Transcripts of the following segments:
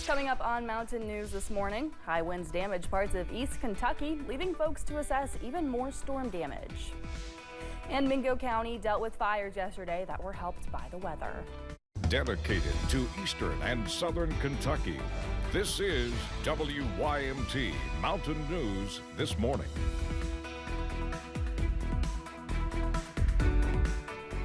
Coming up on Mountain News this morning, high winds damage parts of East Kentucky, leaving folks to assess even more storm damage. And Mingo County dealt with fires yesterday that were helped by the weather. Dedicated to eastern and southern Kentucky, this is WYMT Mountain News this morning.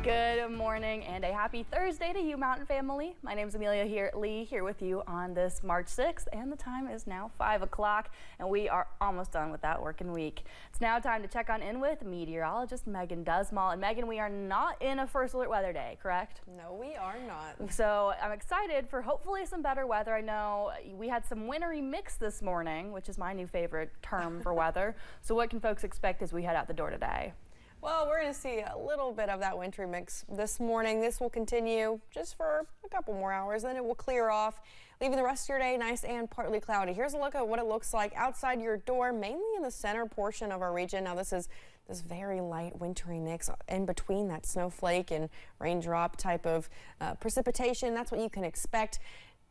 Good morning and a happy Thursday to you, Mountain family. My name is Amelia Lee here with you on this March 6th, and the time is now 5 o'clock, and we are almost done with that working week. It's now time to check on in with meteorologist Megan Dusmall. And Megan, we are not in a first alert weather day, correct? No, we are not. So I'm excited for hopefully some better weather. I know we had some wintry mix this morning, which is my new favorite term for weather. So what can folks expect as we head out the door today? Well, we're going to see a little bit of that wintry mix this morning. This will continue just for a couple more hours, then it will clear off, leaving the rest of your day nice and partly cloudy. Here's a look at what it looks like outside your door, mainly in the center portion of our region. Now, this is this very light wintry mix in between that snowflake and raindrop type of precipitation. That's what you can expect.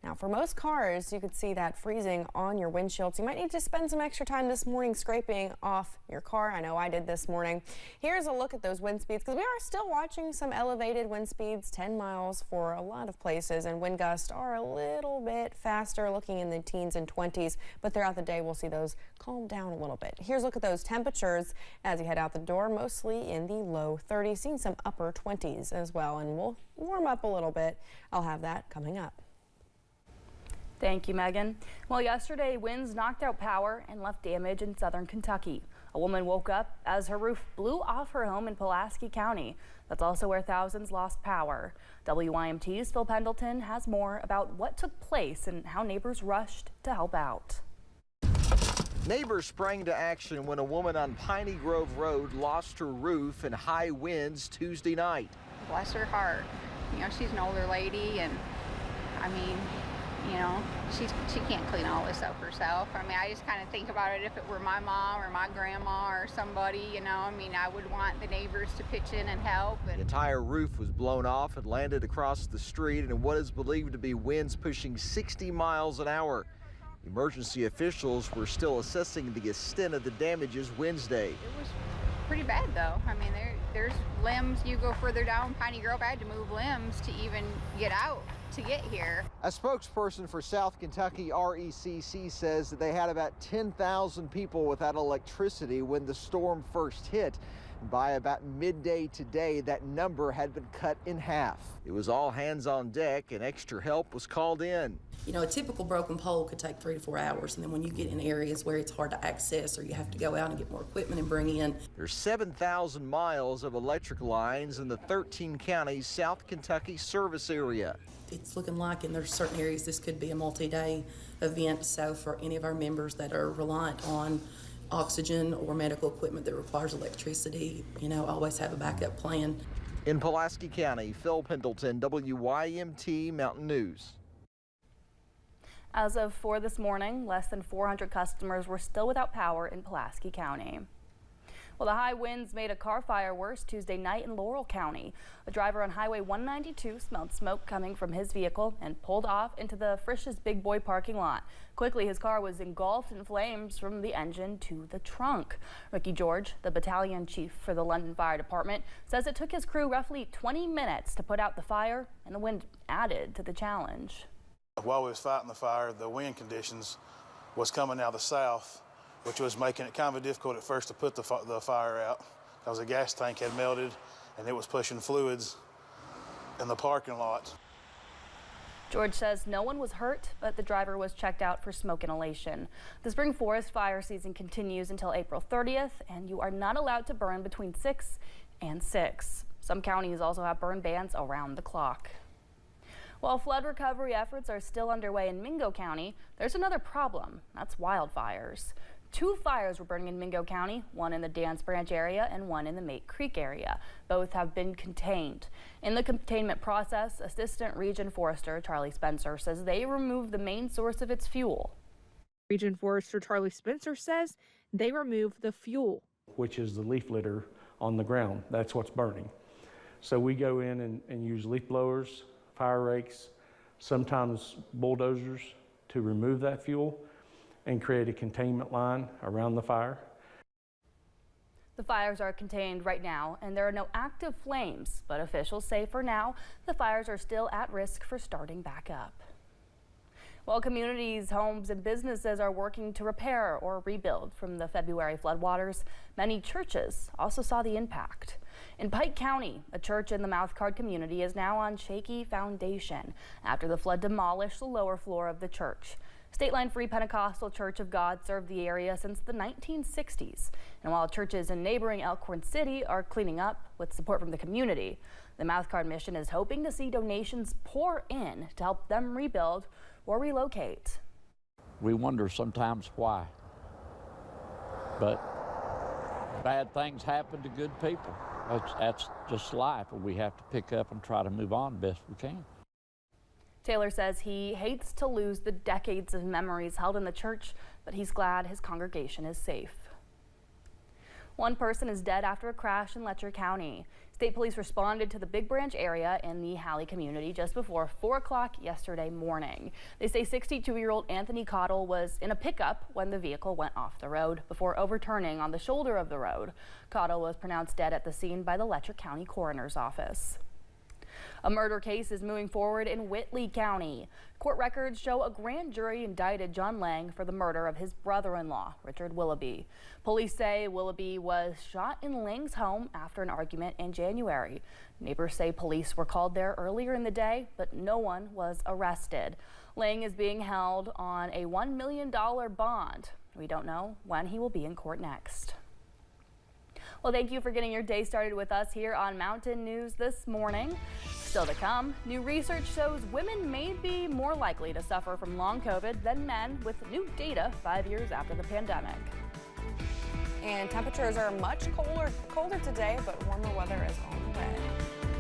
Now, for most cars, you could see that freezing on your windshield, so you might need to spend some extra time this morning scraping off your car. I know I did this morning. Here's a look at those wind speeds, because we are still watching some elevated wind speeds, 10 miles for a lot of places, and wind gusts are a little bit faster, looking in the teens and 20s, but throughout the day, we'll see those calm down a little bit. Here's a look at those temperatures as you head out the door, mostly in the low 30s, seeing some upper 20s as well, and we'll warm up a little bit. I'll have that coming up. Thank you, Megan. Well, yesterday, winds knocked out power and left damage in southern Kentucky. A woman woke up as her roof blew off her home in Pulaski County. That's also where thousands lost power. WYMT's Phil Pendleton has more about what took place and how neighbors rushed to help out. Neighbors sprang to action when a woman on Piney Grove Road lost her roof in high winds Tuesday night. Bless her heart. You know, she's an older lady, and I mean, you know, she can't clean all this up herself. I mean, I just kind of think about it if it were my mom or my grandma or somebody, you know, I mean, I would want the neighbors to pitch in and help. The entire roof was blown off and landed across the street in what is believed to be winds pushing 60 miles an hour. Emergency officials were still assessing the extent of the damages Wednesday. It was pretty bad, though. I mean, there's limbs. You go further down Piney Grove, I had to move limbs to even get out to get here. A spokesperson for South Kentucky RECC says that they had about 10,000 people without electricity when the storm first hit. By about midday today, that number had been cut in half. It was all hands on deck and extra help was called in. You know, a typical broken pole could take 3 to 4 hours, and then when you get in areas where it's hard to access or you have to go out and get more equipment and bring in. There's 7,000 miles of electric lines in the 13 counties South Kentucky service area. It's looking like in there's certain areas this could be a multi-day event, so for any of our members that are reliant on oxygen or medical equipment that requires electricity, you know, always have a backup plan. In Pulaski County, Phil Pendleton, WYMT Mountain News. As of 4 this morning, less than 400 customers were still without power in Pulaski County. Well, the high winds made a car fire worse Tuesday night in Laurel County. A driver on Highway 192 smelled smoke coming from his vehicle and pulled off into the Frisch's Big Boy parking lot. Quickly, his car was engulfed in flames from the engine to the trunk. Ricky George, the battalion chief for the London Fire Department, says it took his crew roughly 20 minutes to put out the fire, and the wind added to the challenge. While we was fighting the fire, the wind conditions was coming out of the south, which was making it kind of difficult at first to put the fire out because the gas tank had melted and it was pushing fluids in the parking lot. George says no one was hurt, but the driver was checked out for smoke inhalation. The spring forest fire season continues until April 30th, and you are not allowed to burn between 6 and 6. Some counties also have burn bans around the clock. While flood recovery efforts are still underway in Mingo County, there's another problem. That's wildfires. 2 fires were burning in Mingo County, one in the Dance Branch area and one in the Mate Creek area. Both have been contained. In the containment process, Assistant Region Forester Charlie Spencer says they removed the main source of its fuel. Region Forester Charlie Spencer says they removed the fuel, which is the leaf litter on the ground. That's what's burning. So we go in and use leaf blowers, fire rakes, sometimes bulldozers to remove that fuel and create a containment line around the fire. The fires are contained right now, and there are no active flames, but officials say for now the fires are still at risk for starting back up. While communities, homes, and businesses are working to repair or rebuild from the February floodwaters, many churches also saw the impact. In Pike County, a church in the Mouthcard community is now on shaky foundation after the flood demolished the lower floor of the church. State Line Free Pentecostal Church of God served the area since the 1960s. And while churches in neighboring Elkhorn City are cleaning up with support from the community, the Mouthcard Mission is hoping to see donations pour in to help them rebuild or relocate. We wonder sometimes why, but bad things happen to good people. That's just life, and we have to pick up and try to move on best we can. Taylor says he hates to lose the decades of memories held in the church, but he's glad his congregation is safe. One person is dead after a crash in Letcher County. State police responded to the Big Branch area in the Halley community just before 4 o'clock yesterday morning. They say 62-year-old Anthony Cottle was in a pickup when the vehicle went off the road before overturning on the shoulder of the road. Cottle was pronounced dead at the scene by the Letcher County Coroner's Office. A murder case is moving forward in Whitley County. Court records show a grand jury indicted John Lang for the murder of his brother-in-law, Richard Willoughby. Police say Willoughby was shot in Lang's home after an argument in January. Neighbors say police were called there earlier in the day, but no one was arrested. Lang is being held on a $1 million bond. We don't know when he will be in court next. Well, thank you for getting your day started with us here on Mountain News this morning. Still to come, new research shows women may be more likely to suffer from long COVID than men, with new data 5 years after the pandemic. And temperatures are much colder today, but warmer weather is on the way.